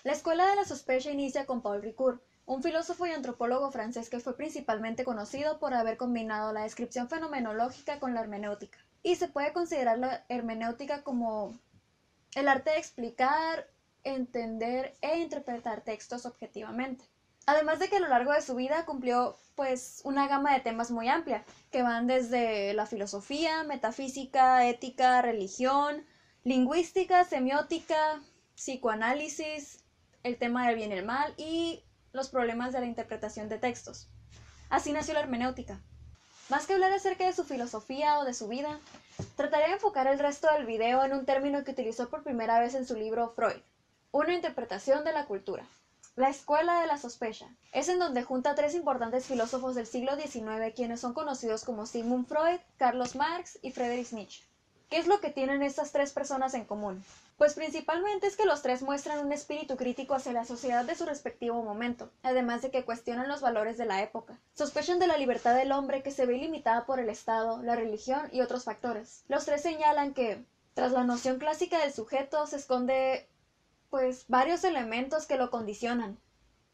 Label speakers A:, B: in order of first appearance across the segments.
A: La escuela de la sospecha inicia con Paul Ricoeur, un filósofo y antropólogo francés que fue principalmente conocido por haber combinado la descripción fenomenológica con la hermenéutica. Y se puede considerar la hermenéutica como el arte de explicar, entender e interpretar textos objetivamente. Además de que a lo largo de su vida cumplió una gama de temas muy amplia, que van desde la filosofía, metafísica, ética, religión, lingüística, semiótica, psicoanálisis, el tema del bien y el mal y los problemas de la interpretación de textos. Así nació la hermenéutica. Más que hablar acerca de su filosofía o de su vida, trataré de enfocar el resto del video en un término que utilizó por primera vez en su libro Freud, una interpretación de la cultura. La escuela de la sospecha es en donde junta a tres importantes filósofos del siglo XIX, quienes son conocidos como Sigmund Freud, Carlos Marx y Friedrich Nietzsche. ¿Qué es lo que tienen estas tres personas en común? Pues principalmente es que los tres muestran un espíritu crítico hacia la sociedad de su respectivo momento, además de que cuestionan los valores de la época. Sospechan de la libertad del hombre que se ve limitada por el Estado, la religión y otros factores. Los tres señalan que, tras la noción clásica del sujeto, se esconde varios elementos que lo condicionan.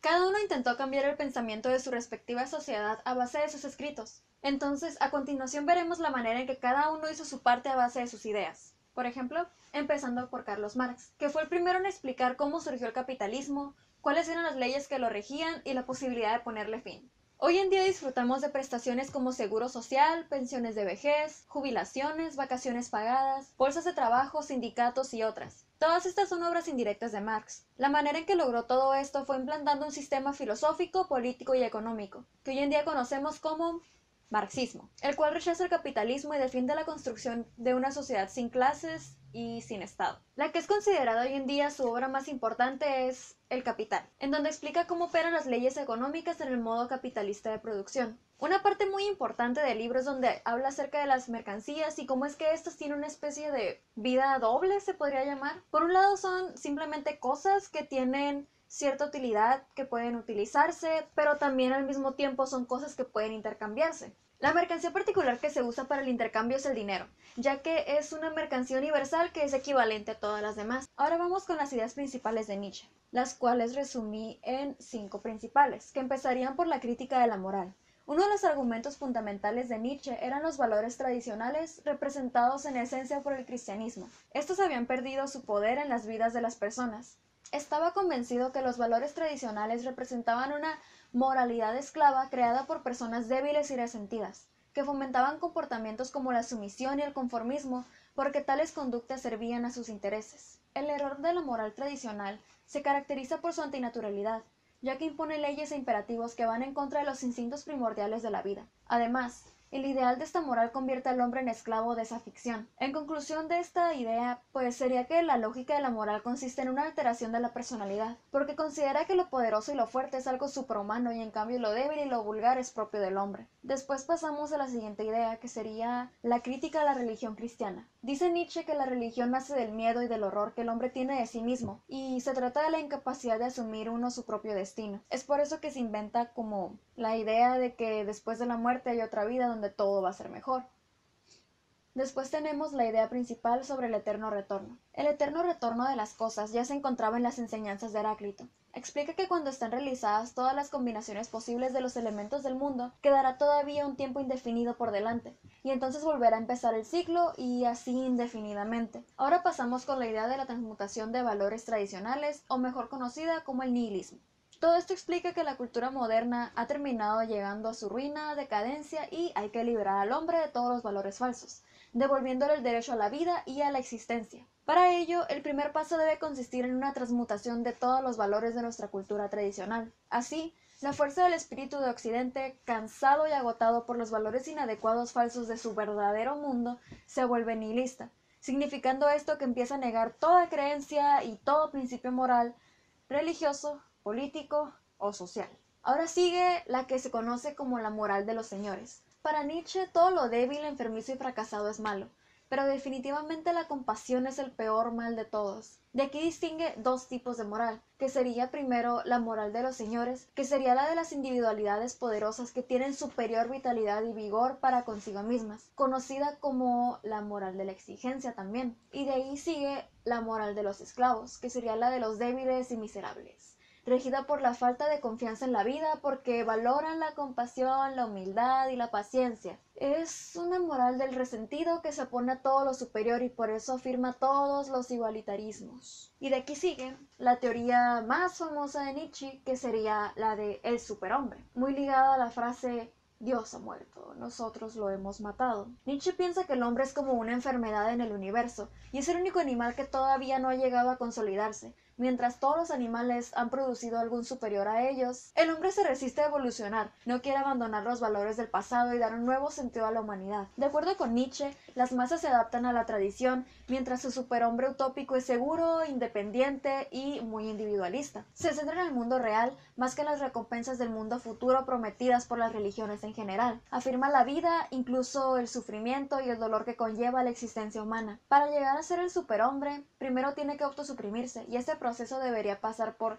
A: Cada uno intentó cambiar el pensamiento de su respectiva sociedad a base de sus escritos. Entonces, a continuación veremos la manera en que cada uno hizo su parte a base de sus ideas. Por ejemplo, empezando por Carlos Marx, que fue el primero en explicar cómo surgió el capitalismo, cuáles eran las leyes que lo regían y la posibilidad de ponerle fin. Hoy en día disfrutamos de prestaciones como seguro social, pensiones de vejez, jubilaciones, vacaciones pagadas, bolsas de trabajo, sindicatos y otras. Todas estas son obras indirectas de Marx. La manera en que logró todo esto fue implantando un sistema filosófico, político y económico, que hoy en día conocemos como marxismo, el cual rechaza el capitalismo y defiende la construcción de una sociedad sin clases y sin Estado. La que es considerada hoy en día su obra más importante es El Capital, en donde explica cómo operan las leyes económicas en el modo capitalista de producción. Una parte muy importante del libro es donde habla acerca de las mercancías y cómo es que estas tienen una especie de vida doble, se podría llamar. Por un lado son simplemente cosas que tienen cierta utilidad, que pueden utilizarse, pero también al mismo tiempo son cosas que pueden intercambiarse. La mercancía particular que se usa para el intercambio es el dinero, ya que es una mercancía universal que es equivalente a todas las demás. Ahora vamos con las ideas principales de Nietzsche, las cuales resumí en 5 principales, que empezarían por la crítica de la moral. Uno de los argumentos fundamentales de Nietzsche eran los valores tradicionales representados en esencia por el cristianismo. Estos habían perdido su poder en las vidas de las personas. Estaba convencido que los valores tradicionales representaban una moralidad esclava creada por personas débiles y resentidas, que fomentaban comportamientos como la sumisión y el conformismo, porque tales conductas servían a sus intereses. El error de la moral tradicional se caracteriza por su antinaturalidad, ya que impone leyes e imperativos que van en contra de los instintos primordiales de la vida. Además, el ideal de esta moral convierte al hombre en esclavo de esa ficción. En conclusión de esta idea, sería que la lógica de la moral consiste en una alteración de la personalidad, porque considera que lo poderoso y lo fuerte es algo suprahumano y en cambio lo débil y lo vulgar es propio del hombre. Después pasamos a la siguiente idea, que sería la crítica a la religión cristiana. Dice Nietzsche que la religión nace del miedo y del horror que el hombre tiene de sí mismo, y se trata de la incapacidad de asumir uno su propio destino. Es por eso que se inventa como la idea de que después de la muerte hay otra vida donde todo va a ser mejor. Después tenemos la idea principal sobre el eterno retorno. El eterno retorno de las cosas ya se encontraba en las enseñanzas de Heráclito. Explica que cuando están realizadas todas las combinaciones posibles de los elementos del mundo, quedará todavía un tiempo indefinido por delante, y entonces volverá a empezar el ciclo y así indefinidamente. Ahora pasamos con la idea de la transmutación de valores tradicionales, o mejor conocida como el nihilismo. Todo esto explica que la cultura moderna ha terminado llegando a su ruina, decadencia y hay que liberar al hombre de todos los valores falsos, devolviéndole el derecho a la vida y a la existencia. Para ello, el primer paso debe consistir en una transmutación de todos los valores de nuestra cultura tradicional. Así, la fuerza del espíritu de Occidente, cansado y agotado por los valores inadecuados falsos de su verdadero mundo, se vuelve nihilista, significando esto que empieza a negar toda creencia y todo principio moral, religioso, político o social. Ahora sigue la que se conoce como la moral de los señores. Para Nietzsche, todo lo débil, enfermizo y fracasado es malo, pero definitivamente la compasión es el peor mal de todos. De aquí distingue dos tipos de moral, que sería primero la moral de los señores, que sería la de las individualidades poderosas que tienen superior vitalidad y vigor para consigo mismas, conocida como la moral de la exigencia también. Y de ahí sigue la moral de los esclavos, que sería la de los débiles y miserables, regida por la falta de confianza en la vida porque valoran la compasión, la humildad y la paciencia. Es una moral del resentido que se opone a todo lo superior y por eso afirma todos los igualitarismos. Y de aquí sigue la teoría más famosa de Nietzsche, que sería la de el superhombre, muy ligada a la frase Dios ha muerto, nosotros lo hemos matado. Nietzsche piensa que el hombre es como una enfermedad en el universo y es el único animal que todavía no ha llegado a consolidarse. Mientras todos los animales han producido algún superior a ellos, el hombre se resiste a evolucionar, no quiere abandonar los valores del pasado y dar un nuevo sentido a la humanidad. De acuerdo con Nietzsche, las masas se adaptan a la tradición, mientras su superhombre utópico es seguro, independiente y muy individualista. Se centra en el mundo real más que en las recompensas del mundo futuro prometidas por las religiones en general. Afirma la vida, incluso el sufrimiento y el dolor que conlleva la existencia humana. Para llegar a ser el superhombre, primero tiene que autosuprimirse y este proceso debería pasar por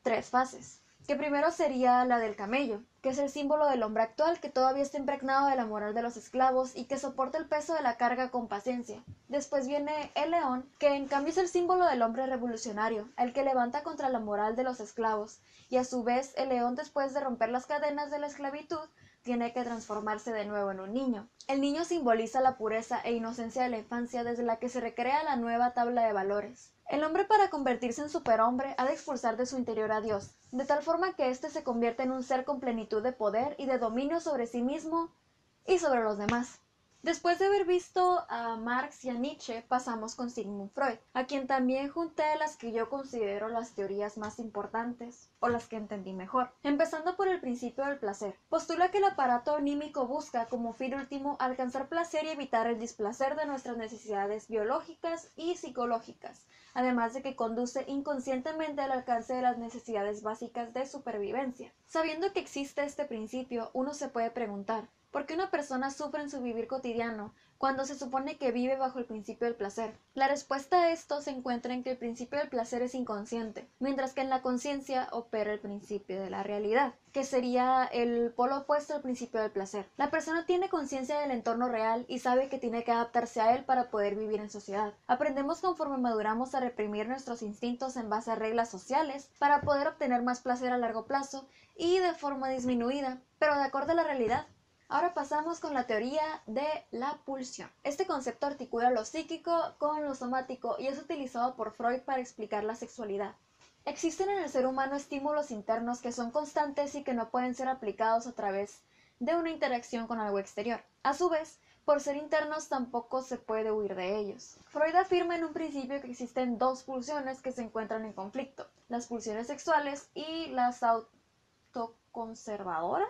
A: tres fases, que primero sería la del camello, que es el símbolo del hombre actual que todavía está impregnado de la moral de los esclavos y que soporta el peso de la carga con paciencia. Después viene el león, que en cambio es el símbolo del hombre revolucionario, el que levanta contra la moral de los esclavos, y a su vez el león, después de romper las cadenas de la esclavitud, tiene que transformarse de nuevo en un niño. El niño simboliza la pureza e inocencia de la infancia desde la que se recrea la nueva tabla de valores. El hombre, para convertirse en superhombre, ha de expulsar de su interior a Dios, de tal forma que éste se convierta en un ser con plenitud de poder y de dominio sobre sí mismo y sobre los demás. Después de haber visto a Marx y a Nietzsche, pasamos con Sigmund Freud, a quien también junté las que yo considero las teorías más importantes, o las que entendí mejor. Empezando por el principio del placer. Postula que el aparato anímico busca, como fin último, alcanzar placer y evitar el displacer de nuestras necesidades biológicas y psicológicas, además de que conduce inconscientemente al alcance de las necesidades básicas de supervivencia. Sabiendo que existe este principio, uno se puede preguntar, ¿por qué una persona sufre en su vivir cotidiano cuando se supone que vive bajo el principio del placer? La respuesta a esto se encuentra en que el principio del placer es inconsciente, mientras que en la conciencia opera el principio de la realidad, que sería el polo opuesto al principio del placer. La persona tiene conciencia del entorno real y sabe que tiene que adaptarse a él para poder vivir en sociedad. Aprendemos conforme maduramos a reprimir nuestros instintos en base a reglas sociales para poder obtener más placer a largo plazo y de forma disminuida, pero de acuerdo a la realidad. Ahora pasamos con la teoría de la pulsión. Este concepto articula lo psíquico con lo somático y es utilizado por Freud para explicar la sexualidad. Existen en el ser humano estímulos internos que son constantes y que no pueden ser aplicados a través de una interacción con algo exterior. A su vez, por ser internos tampoco se puede huir de ellos. Freud afirma en un principio que existen dos pulsiones que se encuentran en conflicto, las pulsiones sexuales y las autoconservadoras,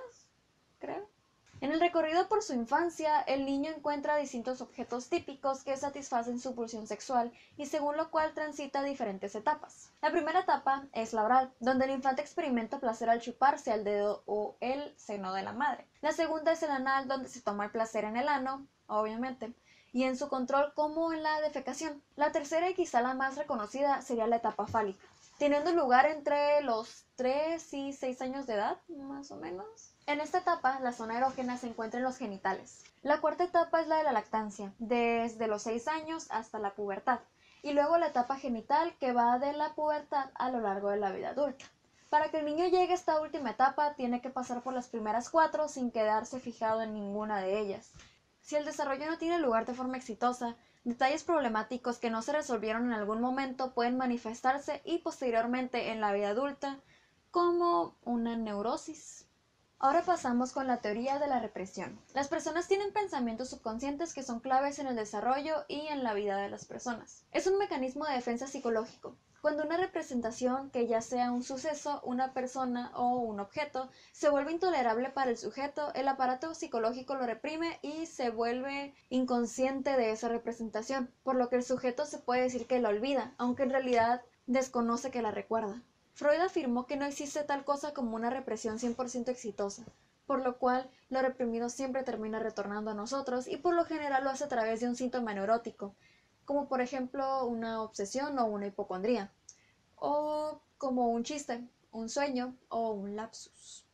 A: creo. En el recorrido por su infancia, el niño encuentra distintos objetos típicos que satisfacen su pulsión sexual y según lo cual transita diferentes etapas. La primera etapa es la oral, donde el infante experimenta placer al chuparse al dedo o el seno de la madre. La segunda es el anal, donde se toma el placer en el ano, obviamente, y en su control como en la defecación. La tercera y quizá la más reconocida sería la etapa fálica, teniendo lugar entre los 3 y 6 años de edad, más o menos. En esta etapa, la zona erógena se encuentra en los genitales. La cuarta etapa es la de la lactancia, desde los 6 años hasta la pubertad, y luego la etapa genital, que va de la pubertad a lo largo de la vida adulta. Para que el niño llegue a esta última etapa, tiene que pasar por las primeras 4 sin quedarse fijado en ninguna de ellas. Si el desarrollo no tiene lugar de forma exitosa, detalles problemáticos que no se resolvieron en algún momento pueden manifestarse y posteriormente en la vida adulta como una neurosis. Ahora pasamos con la teoría de la represión. Las personas tienen pensamientos subconscientes que son claves en el desarrollo y en la vida de las personas. Es un mecanismo de defensa psicológico. Cuando una representación, que ya sea un suceso, una persona o un objeto, se vuelve intolerable para el sujeto, el aparato psicológico lo reprime y se vuelve inconsciente de esa representación, por lo que el sujeto se puede decir que la olvida, aunque en realidad desconoce que la recuerda. Freud afirmó que no existe tal cosa como una represión 100% exitosa. por lo cual lo reprimido siempre termina retornando a nosotros y por lo general lo hace a través de un síntoma neurótico, como por ejemplo una obsesión o una hipocondría, o como un chiste, un sueño o un lapsus.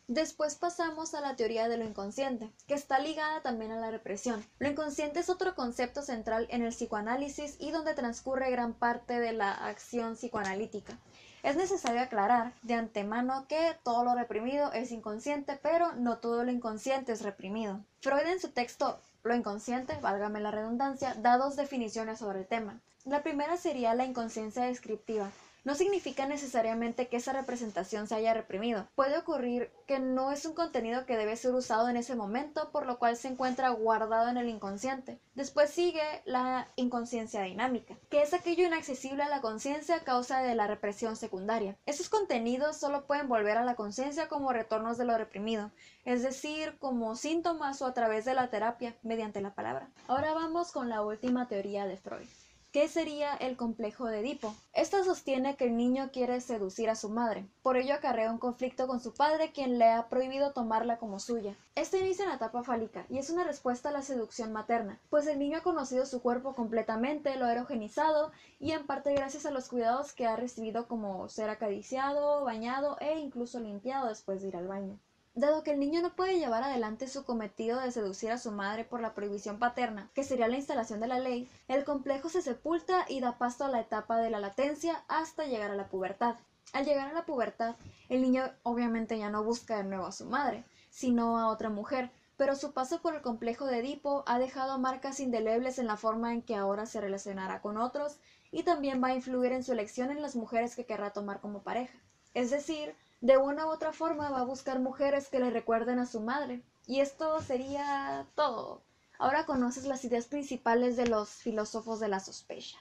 A: Después pasamos a la teoría de lo inconsciente, que está ligada también a la represión. Lo inconsciente es otro concepto central en el psicoanálisis y donde transcurre gran parte de la acción psicoanalítica. Es necesario aclarar de antemano que todo lo reprimido es inconsciente, pero no todo lo inconsciente es reprimido. Freud en su texto Lo inconsciente, válgame la redundancia, da dos definiciones sobre el tema. La primera sería la inconsciencia descriptiva. No significa necesariamente que esa representación se haya reprimido. Puede ocurrir que no es un contenido que debe ser usado en ese momento, por lo cual se encuentra guardado en el inconsciente. Después sigue la inconsciencia dinámica, que es aquello inaccesible a la conciencia a causa de la represión secundaria. Esos contenidos solo pueden volver a la conciencia como retornos de lo reprimido, es decir, como síntomas o a través de la terapia, mediante la palabra. Ahora vamos con la última teoría de Freud. ¿Qué sería el complejo de Edipo? Esta sostiene que el niño quiere seducir a su madre, por ello acarrea un conflicto con su padre, quien le ha prohibido tomarla como suya. Este inicia en la etapa fálica y es una respuesta a la seducción materna, pues el niño ha conocido su cuerpo completamente, lo ha erogenizado y en parte gracias a los cuidados que ha recibido como ser acariciado, bañado e incluso limpiado después de ir al baño. Dado que el niño no puede llevar adelante su cometido de seducir a su madre por la prohibición paterna, que sería la instalación de la ley, el complejo se sepulta y da paso a la etapa de la latencia hasta llegar a la pubertad. Al llegar a la pubertad, el niño obviamente ya no busca de nuevo a su madre, sino a otra mujer, pero su paso por el complejo de Edipo ha dejado marcas indelebles en la forma en que ahora se relacionará con otros y también va a influir en su elección en las mujeres que querrá tomar como pareja. Es decir, de una u otra forma va a buscar mujeres que le recuerden a su madre. Y esto sería todo. Ahora conoces las ideas principales de los filósofos de la sospecha.